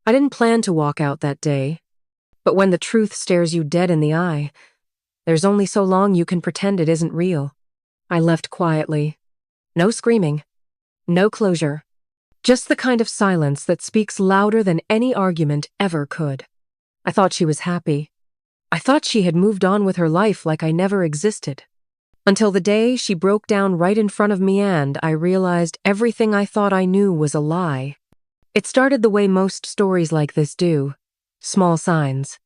I didn't plan to walk out that day, but when the truth stares you dead in the eye, there's only so long you can pretend it isn't real. I left quietly. No screaming. No closure. Just the kind of silence that speaks louder than any argument ever could. I thought she was happy. I thought she had moved on with her life like I never existed. Until the day she broke down right in front of me and I realized everything I thought I knew was a lie. It started the way most stories like this do. Small signs.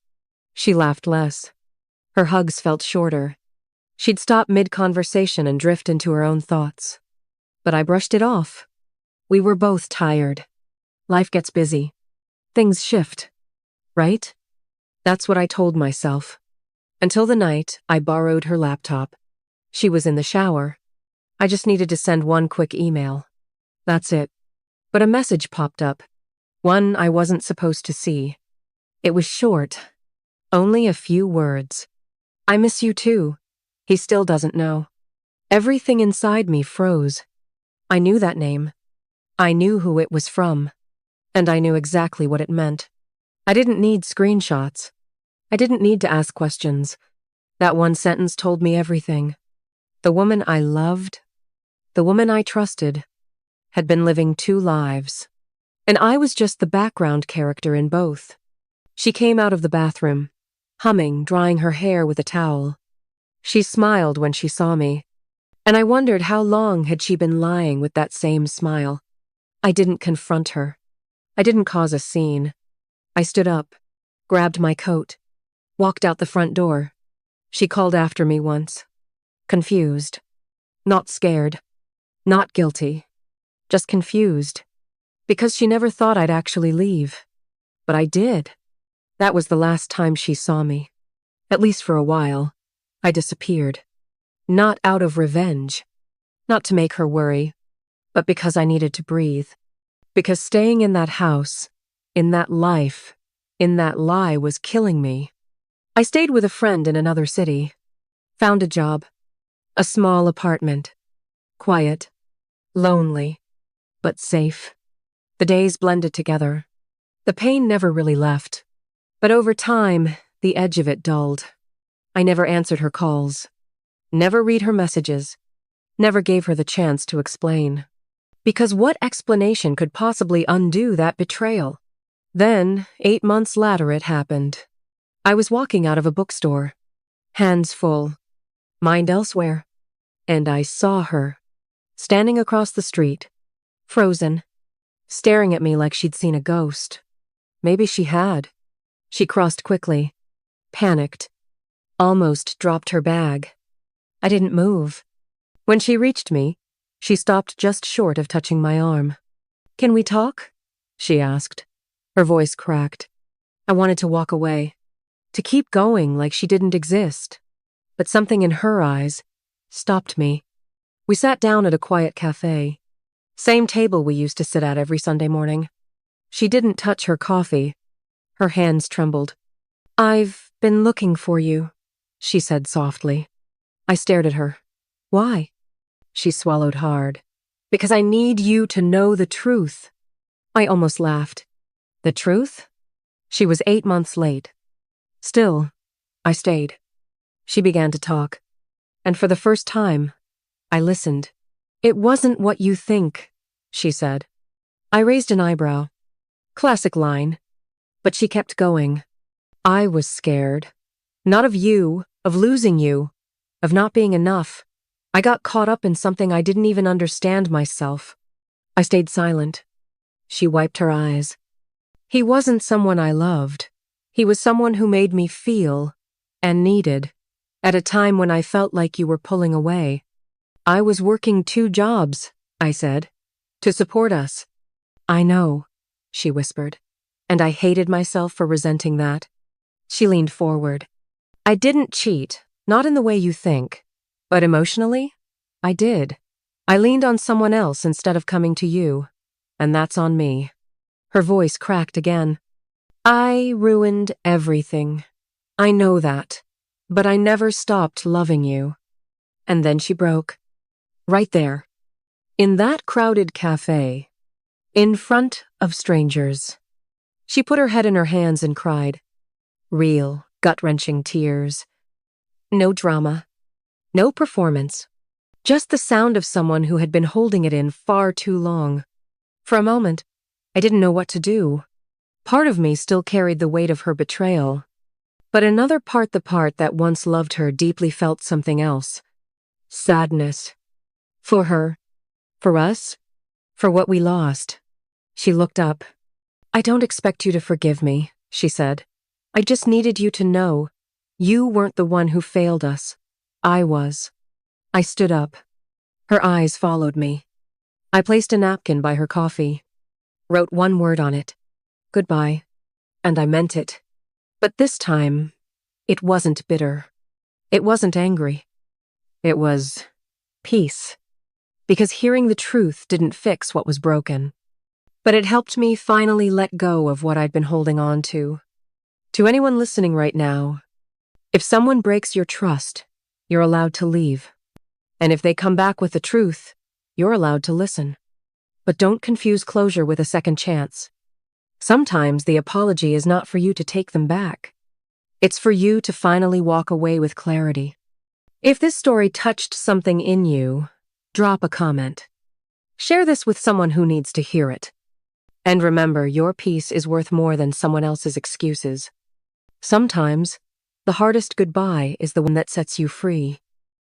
She laughed less. Her hugs felt shorter. She'd stop mid-conversation and drift into her own thoughts. But I brushed it off. We were both tired. Life gets busy. Things shift. Right? That's what I told myself. Until the night I borrowed her laptop. She was in the shower. I just needed to send one quick email. That's it. But a message popped up. One I wasn't supposed to see. It was short. Only a few words. I miss you too. He still doesn't know. Everything inside me froze. I knew that name. I knew who it was from. And I knew exactly what it meant. I didn't need screenshots. I didn't need to ask questions. That one sentence told me everything. The woman I loved, the woman I trusted, had been living two lives. And I was just the background character in both. She came out of the bathroom, humming, drying her hair with a towel. She smiled when she saw me, and I wondered how long had she been lying with that same smile. I didn't confront her. I didn't cause a scene. I stood up, grabbed my coat, walked out the front door. She called after me once. Confused. Not scared. Not guilty. Just confused. Because she never thought I'd actually leave. But I did. That was the last time she saw me. At least for a while. I disappeared. Not out of revenge. Not to make her worry. But because I needed to breathe. Because staying in that house, in that life, in that lie was killing me. I stayed with a friend in another city. Found a job. A small apartment. Quiet. Lonely. But safe. The days blended together. The pain never really left. But over time, the edge of it dulled. I never answered her calls. Never read her messages. Never gave her the chance to explain. Because what explanation could possibly undo that betrayal? Then, 8 months later, it happened. I was walking out of a bookstore. Hands full. Mind elsewhere. And I saw her. Standing across the street. Frozen. Staring at me like she'd seen a ghost. Maybe she had. She crossed quickly. Panicked. Almost dropped her bag. I didn't move. When she reached me, she stopped just short of touching my arm. "Can we talk?" she asked. Her voice cracked. I wanted to walk away. To keep going like she didn't exist. But something in her eyes stopped me. We sat down at a quiet cafe. Same table we used to sit at every Sunday morning. She didn't touch her coffee. Her hands trembled. "I've been looking for you," she said softly. I stared at her. "Why?" She swallowed hard. "Because I need you to know the truth." I almost laughed. The truth? She was 8 months late. Still, I stayed. She began to talk. And for the first time, I listened. "It wasn't what you think," she said. I raised an eyebrow. Classic line. But she kept going. "I was scared. Not of you, of losing you, of not being enough. I got caught up in something I didn't even understand myself." I stayed silent. She wiped her eyes. "He wasn't someone I loved. He was someone who made me feel, and needed, at a time when I felt like you were pulling away. I was working 2 jobs," I said, "to support us." "I know," she whispered, and I hated myself for resenting that. She leaned forward. "I didn't cheat, not in the way you think. But emotionally, I did. I leaned on someone else instead of coming to you, and that's on me." Her voice cracked again. "I ruined everything. I know that. But I never stopped loving you." And then she broke. Right there. In that crowded cafe. In front of strangers. She put her head in her hands and cried. Real, gut-wrenching tears. No drama. No performance. Just the sound of someone who had been holding it in far too long. For a moment, I didn't know what to do. Part of me still carried the weight of her betrayal. But another part, the part that once loved her, deeply felt something else. Sadness. For her. For us. For what we lost. She looked up. I don't expect you to forgive me, she said. I just needed you to know. You weren't the one who failed us. I was. I stood up. Her eyes followed me. I placed a napkin by her coffee. Wrote one word on it. Goodbye. And I meant it. But this time, it wasn't bitter. It wasn't angry. It was peace. Because hearing the truth didn't fix what was broken. But it helped me finally let go of what I'd been holding on to. To anyone listening right now, if someone breaks your trust, you're allowed to leave. And if they come back with the truth, you're allowed to listen. But don't confuse closure with a second chance. Sometimes the apology is not for you to take them back. It's for you to finally walk away with clarity. If this story touched something in you, drop a comment. Share this with someone who needs to hear it. And remember, your peace is worth more than someone else's excuses. Sometimes, the hardest goodbye is the one that sets you free.